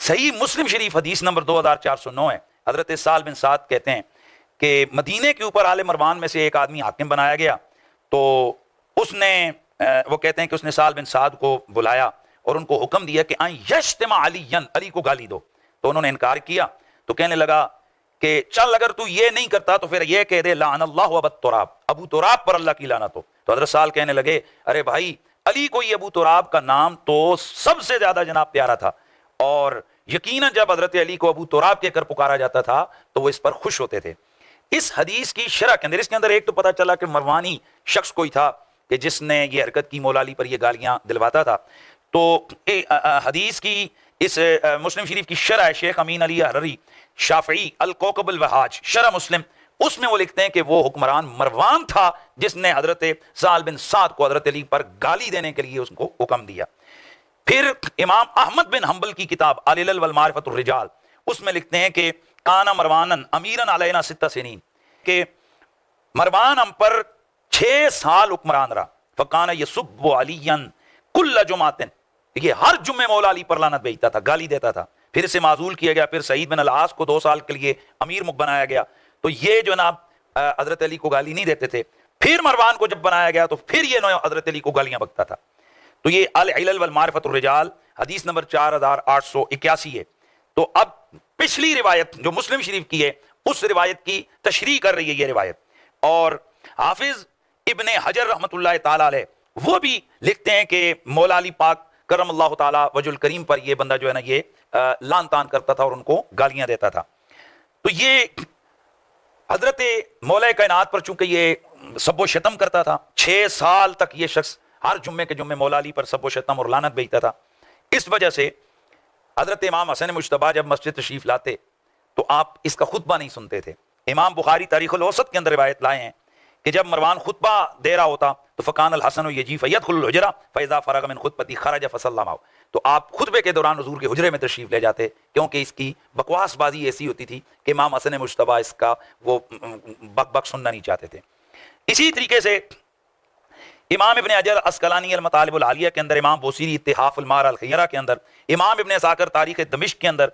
सही मुस्लिम शरीफ हदीस नंबर 2409 है। हजरत साल बिन साद कहते हैं कि मदीने के ऊपर आले मरवान में से एक आदमी हाकिम बनाया गया, तो उसने वो कहते हैं कि उसने साल बिन साद को बुलाया और उनको हुक्म दिया कि यश्तमा अलीयन, अली को गाली दो। तो उन्होंने इनकार किया। तो कहने लगा कि चल अगर तू ये नहीं करता तो फिर ये कह दे लानल्लाहु अबू तुराब, अबू तुराब पर अल्लाह की लानत हो। तो हजरत साल कहने लगे अरे भाई, अली को ये अबू तुराब का नाम तो सबसे ज्यादा जनाब प्यारा था, और यकीनन जब हजरत अली को अबू तुराब कहकर पुकारा जाता था तो वो इस पर खुश होते थे। इस हदीस की शरह के अंदर, इसके अंदर एक तो पता चला कि मरवानी शख्स कोई था कि जिसने ये हरकत की, मौला अली पर ये गालियां दिलवाता था। तो हदीस की इस मुस्लिम शरीफ की शरह है, शेख अमीन अली हररी शाफई अल कौकब अल वहाज शरह मुस्लिम, उसमें वो लिखते हैं कि वो हुक्मरान मरवान था जिसने हजरत साल बिन साद को हजरत अली पर गाली देने के लिए उसको हुक्म दिया। फिर इमाम अहमद बिन हंबल की किताब अल-इल्ल वल मारिफतुर रिजाल, उसमें लिखते हैं कि काना मरवानन अमीरन अलैना सित्ता सिनीन, के मरवान हम पर 6 साल हुक्मरान रहा। फकाना यसुब्बु अलियन कुल्ल जुमातिन, ये हर जुम्मे मौला अली पर लानत भेजता था, गाली देता था। फिर इसे माजूल किया गया, फिर सईद बिन अल-आस को 2 साल के लिए अमीर मुख बनाया गया, तो ये जो ना हजरत अली को गाली नहीं देते थे। फिर मरवान को जब बनाया गया तो फिर ये हजरत अली को गालियां बकता था। तो ये अल-इल्ल वल मारिफतुर रिजाल हदीस नंबर 4881 है। तो अब पिछली रिवायत जो मुस्लिम शरीफ की है, उस रिवायत की तशरीह कर रही है ये रिवायत। और हाफिज इब्ने हजर रहमतुल्लाह ताला अलैह वो भी लिखते हैं कि मौला अली पाक करमल्लाहु ताला वजुल करीम पर ये बंदा जो है ना ये लान तान करता था और उनको गालियां देता था। तो ये हजरत मौला कायनात पर चूंकि ये सब्बो शतम करता था, 6 साल तक ये शख्स हर जुम्मे के जुम्मे मौला अली पर सब्बो शतम और लानत भेजता था। इस वजह से हजरत इमाम हसन मुश्तबा जब मस्जिद तशरीफ लाते तो आप इसका खुतबा नहीं सुनते थे। इमाम बुखारी तारीखुल औसत के अंदर रिवायत लाए हैं कि जब मरवान खुतबा दे रहा होता तो फ़कान अल हसन यजी फयदखुल हुजरा फ़ैज़ा फ़रग़ मिन खुतबती खरज फसल्लम, तो आप खुतबे के दौरान हुजूर के हुजरे में तशरीफ ले जाते, क्योंकि इसकी बकवासबाजी ऐसी होती थी कि इमाम हसन मुश्तबा इसका वो बक बक सुनना नहीं चाहते थे। इसी तरीके से इमाम इब्ने हजर अस्कलानी अल-मतालिब अल-आलिया के अंदर, इमाम बोसीरी इत्तिहाफ अल-मार अल-खैरा के अंदर, इमाम इब्ने साकर तारीख दमिश्क के अंदर,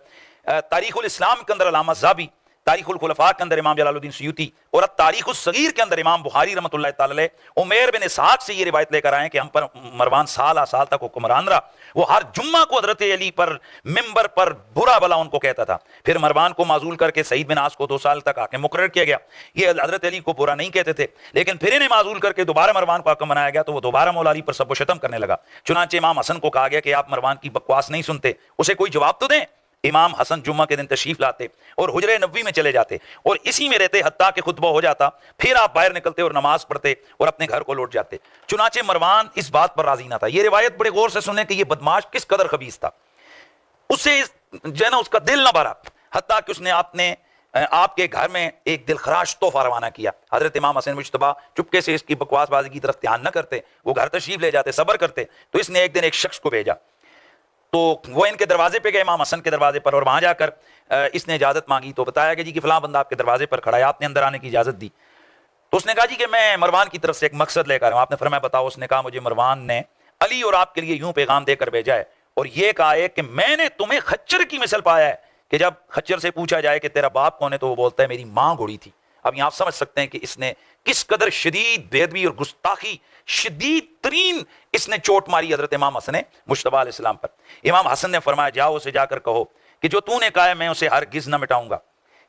तारीखुल इस्लाम के अंदर अल्लामा ज़ाबी, तारीखुल खुलफा के अंदर इमाम जलालुद्दीन सयूती, और तारीखुस सगीर के अंदर इमाम बुखारी रहमतुल्लाह ताला अलैह उमैर बिन इसहाक से ये रिवायत लेकर आए कि हम पर मरवान साल साल तक हुक्मरान रहा। वो हर जुम्मा को हजरत अली पर मिंबर पर बुरा भला उनको कहता था। फिर मरवान को माजूल करके सईद बिन आस को 2 साल तक आके मुकर्रर किया गया। ये हजरत अली को बुरा नहीं कहते थे, लेकिन फिर इन्हें माजूल करके दोबारा मरवान को हाकिम बनाया गया तो वो दोबारा मौला अली पर सबो शतम करने लगा। चुनांचे इमाम हसन को कहा गया कि आप मरवान की बकवास नहीं सुनते, उसे कोई जवाब तो दें। इमाम हसन जुम्मा के दिन तशरीफ लाते और हुजरे नबवी में चले जाते और इसी में रहते हत्ता के खुतबा हो जाता, फिर आप बाहर निकलते और नमाज पढ़ते और अपने घर को लौट जाते। चुनांचे मरवान इस बात पर राजी ना था। ये रिवायत बड़े गौर से सुने कि ये बदमाश किस कदर खबीस था। उससे जो है ना उसका दिल ना भरा, हत्ता कि उसने आपके घर में एक दिलखराश तोहफा रवाना किया। हजरत इमाम हसन मुश्तबा चुपके से इसकी बकवासबाजी की तरफ ध्यान न करते, वो घर तशरीफ ले जाते, सब्र करते। तो इसने एक दिन एक शख्स को भेजा, तो वो इनके दरवाजे पे गए, इमाम हसन के दरवाजे पर, और वहां जाकर इसने इजाजत मांगी। तो बताया कि जी कि फलां बंदा आपके दरवाजे पर खड़ा है, आपने अंदर आने की इजाजत दी। तो उसने कहा जी कि मैं मरवान की तरफ से एक मकसद लेकर हूं। आपने फरमाया बताओ। उसने कहा मुझे मरवान ने अली और आपके लिए यूं पैगाम देकर भेजा है और ये कहा है कि मैंने तुम्हें खच्चर की मिसल पाया है कि जब खच्चर से पूछा जाए कि तेरा बाप कौन है तो वो बोलता है मेरी मां घोड़ी थी। अब यहां आप समझ सकते हैं कि इसने किस कदर शदीद बेदबी और गुस्ताखी शदीद तरीन इसने चोट मारी हजरत इमाम हसन मुश्तबा अलैहिस्सलाम पर। इमाम हसन ने फरमाया जाओ उसे जाकर कहो कि जो तूने कहा है मैं उसे हरगिज़ न मिटाऊंगा,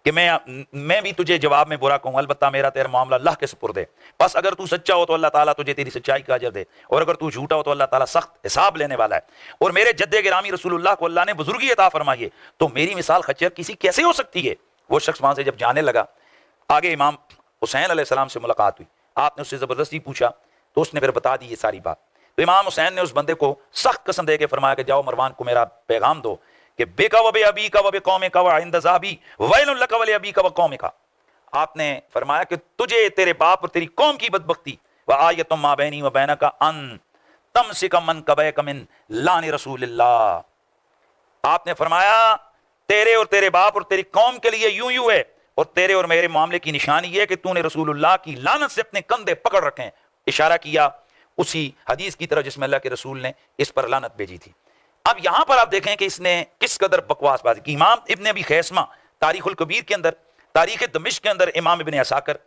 कि मैं भी तुझे जवाब में बुरा कहूंगा, अलबत्ता मेरा तेरा मामला अल्लाह के सुपुर्द है। बस अगर तू सच्चा हो तो अल्लाह ताला तुझे तेरी सच्चाई का अजर दे, और अगर तू झूठा हो तो अल्लाह ताला सख्त हिसाब लेने वाला है। और मेरे जद्दे गिरामी रसूलुल्लाह को अल्लाह ने बुजुर्गी अता फरमाई है, तो मेरी मिसाल खच्चर किसी कैसे हो सकती है। वो शख्स वहां से जब जाने लगा, आगे इमाम हुसैन अलैहिस्सलाम से मुलाकात हुई। आपने उससे जबरदस्ती पूछा तो उसने फिर बता दी ये सारी बात। तो इमाम हुसैन ने उस बंदे को सख्त कसम दे के फरमाया कि जाओ मरवान को मेरा पैगाम दो कि बेका व बे अबी का व बे कौमे का व इंद ज़ाबी वैलुन लका व अबी का व कौमे का। आपने फरमाया कि तुझे तेरे बाप और तेरी कौम की बदबख्ती, व आयतुम मा बैनी व बैनका अन तमसिका मन कबैका मिन लान रसूलिल्लाह। आपने फरमाया तेरे और तेरे बाप और तेरी कौम के लिए यूं यूं है, और तेरे और मेरे मामले की निशानी यह कि तूने रसूलुल्लाह की लानत से अपने कंधे पकड़ रखे। इशारा किया उसी हदीस की तरफ जिसमें अल्लाह के रसूल ने इस पर लानत भेजी थी। अब यहां पर आप देखें कि इसने किस कदर बकवासबाजी की। इमाम इब्न अबी खैसमा तारीखुल कबीर के अंदर, तारीख दमिश्क के अंदर इमाम इब्न असाकर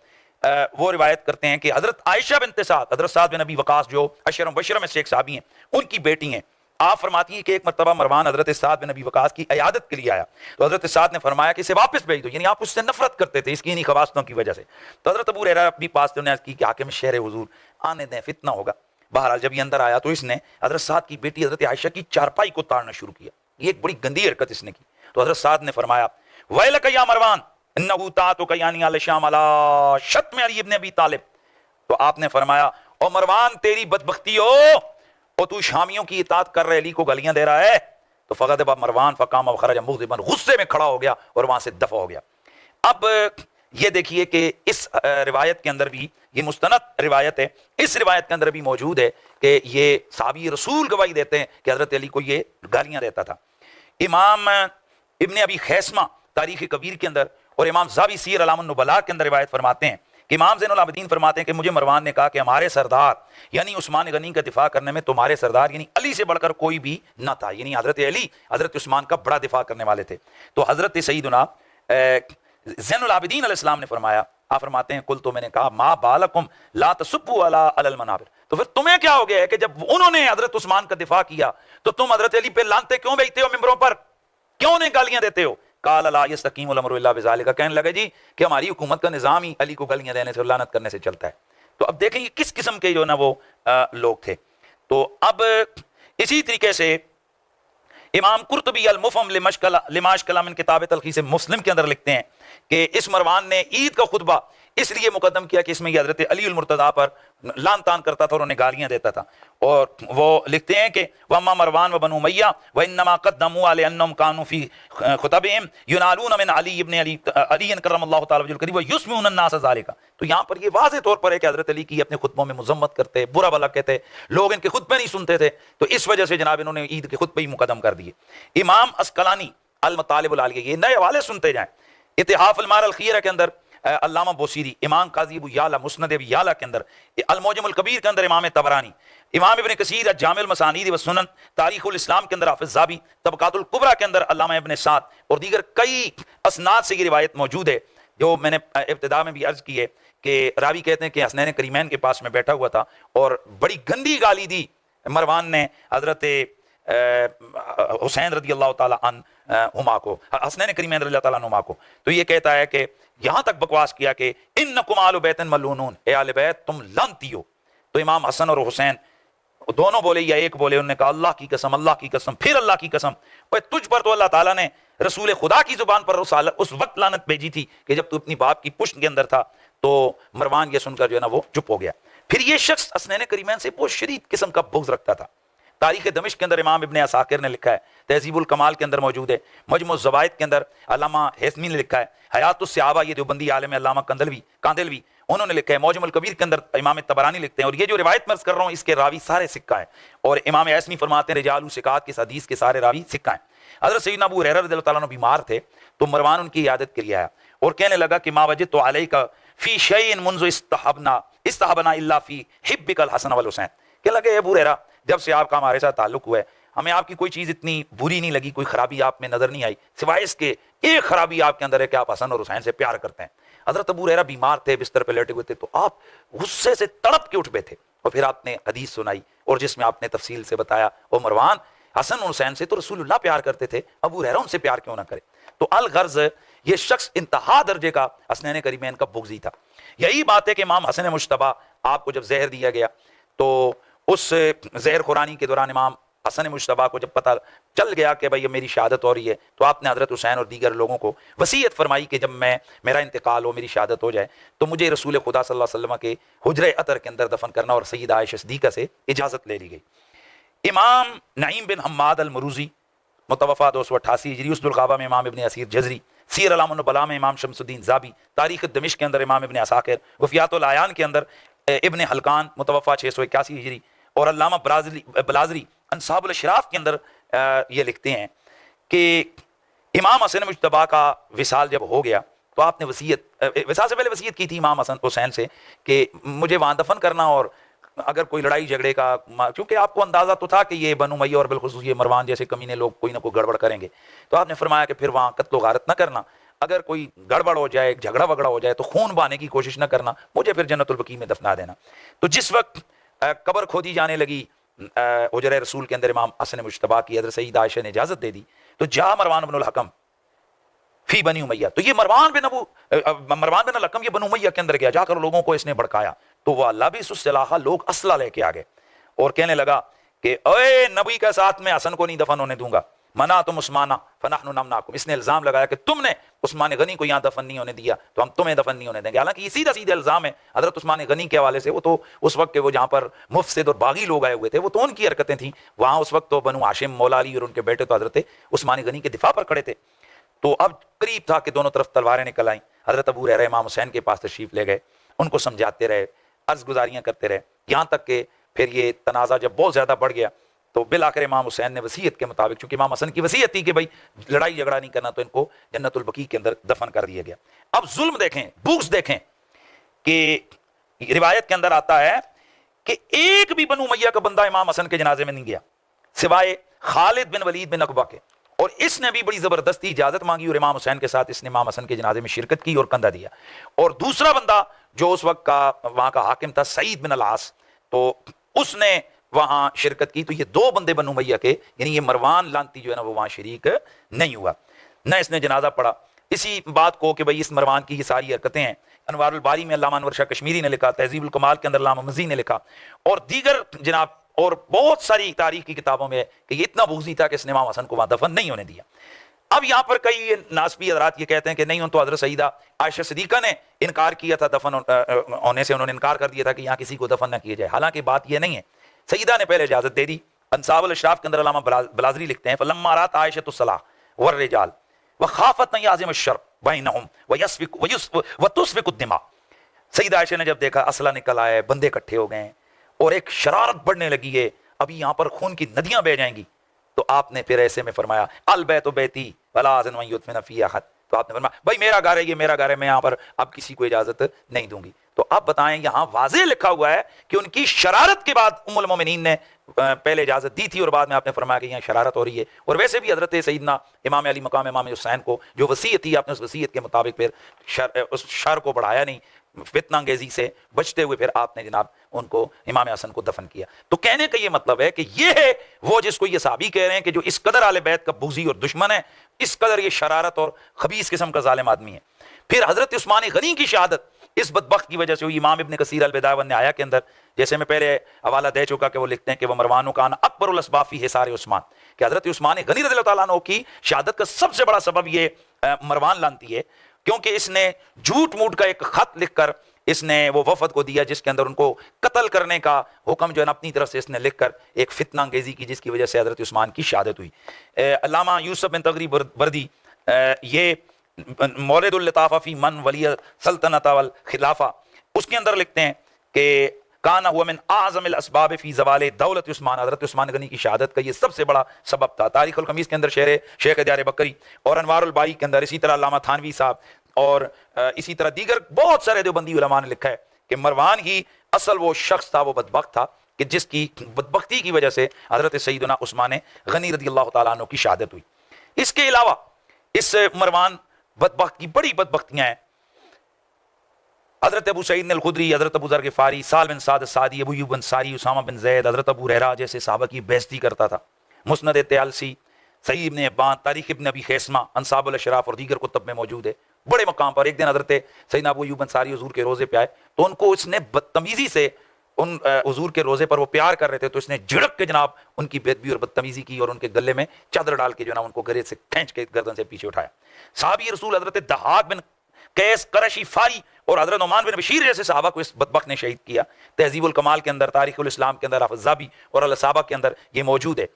वो रिवायत करते हैं कि हजरत आयशा बिनते साद, हजरत साद बिन अबी वकास जो अशर मुबशरा में से एक साहबी हैं, उनकी बेटी हैं। आप फरमाती हैं कि एक मरतबा मरवान हजरत साद बिन अबी वकास की इयादत के लिए आया, तो हजरत साद ने फरमाया कि इसे वापस भेज दो, यानी आप उससे नफरत करते थे इसकी इन्हीं खवास्तों की वजह से। तो हजरत अबू हुरैरा भी पास की कि हाकिम शहर हुजूर आने दें, फितना होगा। बहरहाल जब ये अंदर आया तो इसने हजरत साद की बेटी हजरत आयशा की चारपाई को ताड़ना शुरू किया। ये एक बड़ी गंदी हरकत इसने की। तो हजरत साद ने फरमाया वैलक या मरवान इन्नहु तातु कयानी अल शाम अला शत्म अली इब्न अबी तालिब। तो आपने फरमाया ओ मरवान तेरी बदबख्ती हो, और तू शामियों की इताअत कर रहे अली को गालियां दे रहा है। तो फगद मरवान फकाम व खरज मुग़ज़िबन, गुस्से में खड़ा हो गया और वहां से दफा हो गया। अब ये देखिए कि इस रिवायत के अंदर भी, ये मुस्तनद रिवायत है, इस रिवायत के अंदर भी मौजूद है कि ये साहबी रसूल गवाही देते हैं कि हजरत अली को ये गालियां देता था। इमाम इब्न अबी खैसमा तारीख कबीर के अंदर और इमाम ज़ावी सीर अलामुन नुबला के अंदर रिवायत फरमाते हैं कि इमाम ज़ैनुल आबिदीन फरमाते हैं कि मुझे मरवान ने कहा कि हमारे सरदार यानी उस्मान गनी का दिफा करने में तुम्हारे सरदार यानी अली से बढ़कर कोई भी ना था, यानी हजरत अली हजरत उस्मान का बड़ा दिफा करने वाले थे। तो हजरत सईदुना ज़ैनुल आबिदीन अलैहिस्सलाम ने फरमाया, आप फरमाते हैं कुल, तो मैंने कहा मा बालकुम ला तसुब्बु अला अलल मनाबिर, तो फिर तुम्हें क्या हो गया है कि जब उन्होंने हजरत उस्मान का दिफा किया तो तुम हजरत अली पे लानते क्यों भेजते हो, मिंबरों पर क्यों उन्हें गालियां देते हो। काल ला यस्तकीमुल अमरु इल्ला बिज़ालिका, कहने लगे जी कि हमारी हुकूमत का निज़ाम ही अली को गालियां देने से और लानत करने से चलता है। तो अब देखेंगे किस किस्म के जो ना वो लोग थे। तो अब इसी तरीके से इमाम कुर्तुबी अल मुफहम लिमाशकला मिन किताब तलखीस मुस्लिम के अंदर लिखते हैं कि इस मरवान ने ईद का खुतबा इसलिए मुकदम किया कि इसमें हजरत अली उल मुर्तज़ा पर लान तान करता था और उन्हें गालियां देता था। और वो लिखते हैं कि वम्मा मरवान व बनु उमय्या व इन्नमा क़द्दमू अला अन्नहुम कानू फी खुतबिहिम युनालून मिन अली इब्न अली कररमल्लाहु तआला वजहुल करीम व युस्मिऊन अन्नास ज़ालिका। तो यहाँ पर ये वाज़ेह तौर पर है कि हजरत अली की अपने खुतबों में मज़म्मत करते, बुरा भला कहते, लोग इनके खुतबे नहीं सुनते थे, तो इस वजह से जनाब इन्होंने ईद के खुतबे ही मुकदम कर दिए। इमाम अस्कलानी अल मतालिबुल आलिया, ये नए हवाले सुनते जाएं, इतिहाफ अल मार अल खीरा के अंदर अल्लामा बोसीरी, इमाम काजी अबू याला मुस्नद अबी याला के अंदर, अल मौजमुल कबीर के अंदर इमाम तबरानी, इमाम इब्न कसीर जामिउल मसानीद व सुनन, तारीखुल इस्लाम के अंदर हाफिज ज़ाबी, तबकातुल कुबरा के अंदर अल्लामा इब्न साद और दीगर कई असनाद से ये रिवायत मौजूद है। जो मैंने इब्तिदा में भी अर्ज की है कि रावी कहते हैं कि हसनैन करीमैन के पास में बैठा हुआ था और बड़ी गंदी गाली दी मरवान ने हजरत हुसैन रदी अल्लाह ताला अन्हुमा को, हसनैन करीमैन रदी अल्लाह ताला अन्हुमा को। तो ये कहता है कि यहां तक बकवास किया कि इन्नकुम आलु बैतन मलूनून, ए आले बैत तुम लानती हो। तो इमाम हसन और हुसैन दोनों बोले या एक बोले, उन्होंने कहा अल्लाह की कसम, अल्लाह की कसम, फिर अल्लाह की कसम, ओए तुझ पर तो अल्लाह ताला ने रसूल खुदा की जुबान पर उस वक्त लानत भेजी थी कि जब तू अपनी बाप की पुश्त के अंदर था। तो मरवान ये सुनकर जो है ना वो चुप हो गया। फिर ये शख्स हसनैन करीमैन से बहुत शदीद किस्म का बुग़्ज़ रखता था। तारीख दमिश्क के अंदर इमाम इब्न असाकिर ने लिखा है, तहज़ीबुल कमाल के अंदर मौजूद है, मजमू ज़वाइद के अंदर अल्लामा हैसमी ने लिखा है, हयातुस सहाबा ये देवबंदी आलिम अल्लामा कांदलवी उन्होंने लिखा है, मौजमुल कबीर के अंदर इमाम तबरानी लिखते हैं। और ये जो रिवायत मैं कर रहा हूँ इसके रावी सारे सिक्का हैं और इमाम हैसमी फरमाते हैं रिजालु सिकात के हदीस के सारे रावी सिक्का हैं। हज़रत सैयदना अबू हुरैरा रज़ियल्लाहु ताला अन्हु बीमार थे तो मरवान उनकी इयादत के लिए आया और कहने लगा कि मा वजदतु अलैका फी शैइन मुन्ज़ु इस्तहबना इल्ला फी हिब्बिकल हसन वल हुसैन। कहने लगे अबू हुरैरा जब से आपका हमारे साथ ताल्लुक हुआ है हमें आपकी कोई चीज़ इतनी बुरी नहीं लगी, कोई खराबी आप में नजर नहीं आई, सिवाय इसके एक खराबी आपके अंदर है कि आप हसन और हुसैन से प्यार करते हैं। हजरत अबू हुरैरा बीमार थे, बिस्तर पर लेटे हुए थे, तो आप गुस्से से तड़प के उठ बैठे और फिर आपने हदीस सुनाई और जिसमें आपने तफसील से बताया ओ मरवान हसन और हुसैन से तो रसूलुल्लाह प्यार करते थे, अबू हुरैरा उनसे प्यार क्यों ना करे। तो अल गर्ज ये शख्स इंतहा दर्जे का हसनैन करीमैन का बुग़्ज़ी था। यही बात है कि इमाम हसन मुश्तबा आपको जब जहर दिया गया तो उस जहर खुरानी के दौरान इमाम हसन मुश्तबा को जब पता चल गया कि भाई ये मेरी शहादत हो रही है तो आपने हजरत हुसैन और दीगर लोगों को वसीयत फरमाई कि जब मेरा इंतकाल हो, मेरी शहादत हो जाए तो मुझे रसूल खुदा सल्लल्लाहु अलैहि वसल्लम के हुजरे अतर के अंदर दफन करना और सैयदा आयशा सिद्दीक़ा से इजाज़त ले ली गई। इमाम नईम बिन हम्माद अल मरूज़ी मुतवफ़ा 288 हिजरी, उसदुल ग़ाबा में इमाम इब्न असीर जज़री, सीर अलामुन नुबला में इमाम शम्सुद्दीन ज़ाबी, तारीख़ दमिश्क के अंदर इमाम इब्न असाकिर, वफ़ियातुल आयान के अंदर इब्न हल्कान मुतवफ़ा 681 हिजरी और अल्लामा बलाज़री अंसाबुल अशराफ के अंदर ये लिखते हैं कि इमाम हसन मुज्तबा का विसाल जब हो गया तो आपने विसाल से पहले वसीयत की थी इमाम हसन हुसैन से कि मुझे वहाँ दफन करना और अगर कोई लड़ाई झगड़े का, क्योंकि आपको अंदाजा तो था कि ये बनु उमय्या और बिलखुसूस ये मरवान जैसे कमीने लोग कोई ना कोई गड़बड़ करेंगे, तो आपने फरमाया कि फिर वहां कत्ल गारत ना करना, अगर कोई गड़बड़ हो जाए, झगड़ा वगड़ा हो जाए तो खून बहाने की कोशिश ना करना, मुझे फिर जन्नतुल बकी में दफना देना। तो जिस वक्त कब्र खोदी जाने लगी हुजरे रसूल के अंदर इमाम हसन मुश्तबा की हज़रत सईदा आयशा ने इजाजत दे दी, तो जा मरवान बिन हकम फी बनी उमैया, तो ये मरवान बिन अल हकम ये बनु उमैया के अंदर गया, जाकर लोगों को इसने भड़काया। तो वह लबिसुस्सलाहा, लोग असला लेके आ गए और कहने लगा कि ओए नबी के साथ में हसन को नहीं दफन होने दूंगा, मना तुम उस्माना फनहनु नमनाकुम, इसने इल्जाम लगाया कि तुमने उस्मान गनी को यहाँ दफन नहीं होने दिया तो हम तुम्हें दफन नहीं होने देंगे। हालांकि सीधा सीधा इल्जाम है हजरत उस्मान गनी के हवाले से, वो तो उस वक्त के वो जहाँ पर मुफसिद और बागी लोग आए हुए थे, वो तो उनकी हरकतें थी वहाँ उस वक्त, तो बनु हाशिम मौला अली और उनके बेटे तो हजरत उस्मान गनी के दिफा पर खड़े थे। तो अब करीब था कि दोनों तरफ तलवारें निकल आई, हजरत अबू हुरैरा इमाम हुसैन के पास तशरीफ ले गए, उनको समझाते रहे, अर्ज गुजारियाँ करते रहे, यहाँ तक कि फिर ये तनाज़ा जब बहुत ज़्यादा बढ़ गया तो बिल आखिर इमाम हुसैन ने वसीयत के मुताबिक, चूंकि इमाम हसन की वसीयत थी कि भाई लड़ाई झगड़ा नहीं करना, तो इनको जन्नतुल बकी के अंदर दफन कर दिया गया। अब जुल्म देखें, बुग़्ज़ देखें कि रिवायत के अंदर आता है कि एक भी बनु उमैया का बंदा इमाम हसन के जनाजे में नहीं गया सिवाय खालिद बिन वलीद बिन अक़बा के, और इसने भी बड़ी जबरदस्ती इजाजत मांगी और इमाम हुसैन के साथ इसने इमाम हसन के जनाजे में शिरकत की और कंधा दिया। और दूसरा बंदा जो उस वक्त का वहां का हाकिम था सईद बिन अल-आस, तो उसने वहां शिरकत की। तो ये दो बंदे बनु उमैया के, यानी ये मरवान लानती जो है ना, वो वहां शरीक नहीं हुआ, न इसने जनाजा पढ़ा। इसी बात को कि भाई इस मरवान की ये सारी हरकतें हैं, अनवारुल बारी में अल्लामा अनवर शाह कश्मीरी ने लिखा, तहजीबुल कमाल के अंदर अल्लामा मज़ी ने लिखा, और दीगर जनाब और बहुत सारी तारीख की किताबों में कि ये इतना बुग़्ज़ी था कि इसने इमाम हसन को वहां दफन नहीं होने दिया। अब यहाँ पर कई नासबी हज़रात ये कहते हैं कि नहीं, उन तो हज़रत सईदा आयशा सिद्दीक़ा ने इनकार किया था दफन होने से, उन्होंने इनकार कर दिया था कि यहाँ किसी को दफन न किया जाए। हालांकि बात यह नहीं है, सईदा ने पहले इजाजत दे दी। अंसाबुल अशराफ के अंदर अल्लामा बलाज़री लिखते हैं, फलम्मा रात आयशतुस्सलाह वर्रिजाल व खाफत याज़िम अश-शर बैनहुम व तुस्फिकु दिमा, सईदा आयशा ने जब देखा असला निकल आया है, बंदे इकट्ठे हो गए और एक शरारत बढ़ने लगी है, अभी यहाँ पर खून की नदियां बह जाएंगी, तो आपने फिर ऐसे में फरमाया अल बैतु बैती वला अज़न व युदफिन फी अहद, तो आपने फरमाया भाई मेरा घर है, ये मेरा घर है, मैं यहाँ पर अब किसी को इजाजत नहीं दूंगी। तो अब बताएं, यहाँ वाज़ेह लिखा हुआ है कि उनकी शरारत के बाद उम्मुल मोमिनीन ने पहले इजाजत दी थी और बाद में आपने फरमाया कि यहाँ शरारत हो रही है। और वैसे भी हजरत सईदना इमाम अली मकाम इमाम हुसैन को जो वसीयत थी, आपने उस वसीयत के मुताबिक फिर उस शर को बढ़ाया नहीं, फितना अंगेजी से बचते हुए फिर आपने जनाब उनको इमाम हसन को दफन किया। तो कहने का ये मतलब है कि ये है वो जिसको ये साहबी कह रहे हैं कि जो इस कदर आले बैत का बुग़्ज़ी और दुश्मन है, इस कदर ये शरारत और खबीस किस्म का जालिम आदमी है। फिर हजरत उस्मान गनी की शहादत इस बदबख्त की वजह से हुई। इमाम इब्न कसीर अल-बिदाया वन निहाया के अंदर, जैसे मैं पहले हवाला दे चुका कि वो लिखते हैं कि वह मरवान का अकबरुल अस्बाब फी हिसार उस्मान, कि हजरत उस्मान गनी रज़ियल्लाहु ताला अन्हु की शहादत का सबसे बड़ा सबब ये मरवान लानती है, क्योंकि इसने झूठ मूठ का एक खत लिखकर इसने वो वफद को दिया जिसके अंदर उनको कत्ल करने का हुक्म जो है ना अपनी तरफ से इसने लिखकर एक फितना अंगेजी की, जिसकी वजह से हजरत उस्मान की शहादत हुई। अल्लामा यूसुफ बिन तगरी बर्दी ये मौलिदुल लताफ़ा फी मन वली सल्तनत वल खिलाफा, उसके अंदर लिखते हैं कि काना हुआ मिन आज़मिल अस्बाब फी ज़वाल दौलत उस्मान, हज़रत उस्मान गनी की शहादत का ये सबसे बड़ा सबब था। तारीख़ुल ख़मीस के अंदर शेर शेख दियार बकरी और अनवारुल बारी के अंदर, इसी तरह अल्लामा थानवी साहब और इसी तरह दीगर बहुत सारे देवबंदी उलमा ने लिखा है कि मरवान ही असल वो शख्स था, वो बदबख्त था कि जिसकी बदबख्ती की वजह से हज़रत सईदना उस्मान गनी रज़ियल्लाहु ताला अन्हु की शहादत हुई। इसके अलावा इस मरवान बदबख्त की बड़ी बदबख्तियां हैं। हजरत अबू सईद अल खुदरी, हजरत अबू ज़र ग़िफ़ारी, साल बिन साद सादी, अबू अय्यूब अंसारी, उसामा बिन ज़ैद, हजरत अबू हुरैरा जैसे सहाबा की बेइज्जती करता था। मुस्नद तयालसी, सही इब्न हिब्बान, तारीख़ इब्न अबी ख़ैसमा, अंसाबुल अशराफ और दीगर कुतुब में मौजूद है। बड़े मकाम पर एक दिन हजरत सैयदना अबू अय्यूब अंसारी हुज़ूर के रोज़े पे आए, तो उनको इसने बदतमीज़ी से उन हुज़ूर के रोज़े पर वो प्यार कर रहे थे, तो इसने झिड़क के जनाब उनकी बेदबी और बदतमीज़ी की और उनके गले में चादर डाल के जो ना उनको गले से खींच के गर्दन से पीछे उठाया। साहबी रसूल हजरत दहाक बिन कैस करशी फारी और हजरत नुमान बिन बशीर जैसे सहाबा को इस बदबख्त ने शहीद किया। तहजीबुल कमाल के अंदर, तारीख़ुल इस्लाम के अंदर, हाफ़िज़ और अल-सहाबा के अंदर ये मौजूद है।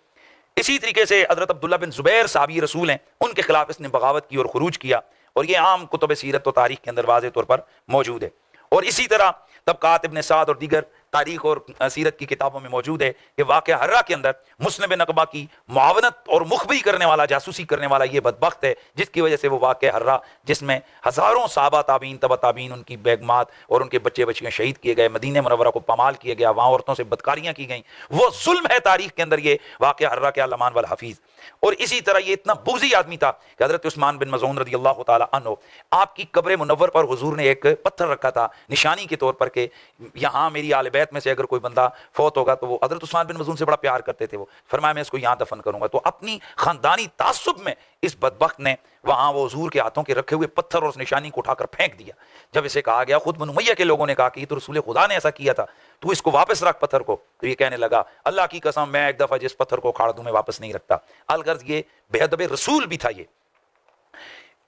इसी तरीके से हजरत अब्दुल्ला बिन ज़ुबैर साहबी रसूल हैं, उनके खिलाफ इसने बगावत की और खुरूज किया, और ये आम कुतुब सीरत और तारीख़ के अंदर वाज़े तौर पर मौजूद है। और इसी तरह तबक़ात इब्न साद और दीगर तारीख और सीरत की किताबों में मौजूद है कि वाक़या हर्रा के अंदर मुस्लिम बिन अक़बा की मुआवनत और मुखबिरी करने वाला, जासूसी करने वाला ये बदबख्त है, जिसकी वजह से वो वाक़या हर्रा, जिसमें हज़ारों सहाबा ताबीन तबा ताबीन, उनकी बेगमात और उनके बच्चे बच्चियाँ शहीद किए गए, मदीने मुनव्वरा को पामाल किया गया, वहाँ औरतों से बदकारियाँ की गई, वो जुल्म है तारीख के अंदर ये वाक़या हर्रा के अल-अमान वल हफीज़। और इसी तरह ये इतना बुग़्ज़ी आदमी था कि हज़रत उस्मान बिन मज़ऊन रज़ी अल्लाह तआला अन्हु, आपकी कब्र मुनव्वर पर हुजूर ने एक पत्थर रखा था निशानी के तौर पर कि यहाँ मेरी आले बैत में से अगर कोई बंदा फौत होगा तो वो, हज़रत उस्मान बिन मज़ऊन से बड़ा प्यार करते थे, वो फरमाया मैं इसको यहाँ दफन करूँगा। तो अपनी ख़ानदानी तासुब में इस बदबख्त ने वहाँ वो हुजूर के हाथों के रखे हुए पत्थर और उस निशानी को उठाकर फेंक दिया। जब इसे कहा गया, खुद बनु उमय्या के लोगों ने कहा कि ये तो रसूल खुदा ने ऐसा किया था, तू इसको वापस रख पत्थर को, तो ये कहने लगा अल्लाह की कसम मैं एक दफ़ा जिस पत्थर को उखाड़ दूं मैं वापस नहीं रखता। अलगर्ज ये बेअदब रसूल भी था ये।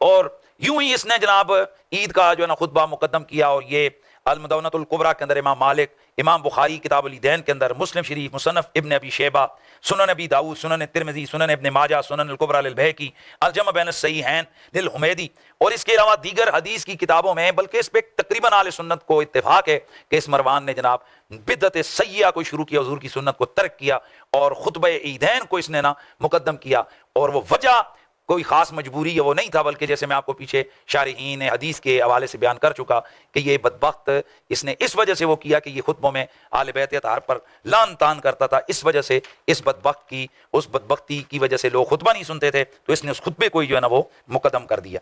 और यूं ही इसने जनाब ईद का जो है ना खुतबा मुकद्दम किया, और ये अल-मुदव्वनतुल कुबरा के अंदर इमाम मालिक, इमाम बुखारी किताबुल ईदैन के अंदर, मुस्लिम शरीफ, मुसन्नफ इब्न अबी शैबा, सुनन अबी दाऊद, सुनन तिरमिज़ी, सुनन इब्न माजा, सुनन अल-कुबरा लिल बैहक़ी, अल-जम बैन अस्सहीहैन लिल हुमैदी, और इसके अलावा दीगर हदीस की किताबों में, बल्कि इस पर तकरीबन आले सुन्नत को इत्तेफाक है कि इस मरवान ने जनाब बिदअत सय्या को शुरू किया, हुजूर की सुन्नत को तर्क किया, और खुतबा ईदैन को इसने ना मुकद्दम किया। और वो वजह कोई ख़ास मजबूरी है वो नहीं था, बल्कि जैसे मैं आपको पीछे शारिहीन हदीस के हवाले से बयान कर चुका कि ये बदबख्त इसने इस वजह से वो किया कि ये खुतबों में आले बैत अतहार पर लान तान करता था। इस वजह से इस बदबख्त की, उस बदबख्ती की वजह से लोग खुतबा नहीं सुनते थे, तो इसने उस खुतबे को ही जो है ना वो मुकद्दम कर दिया।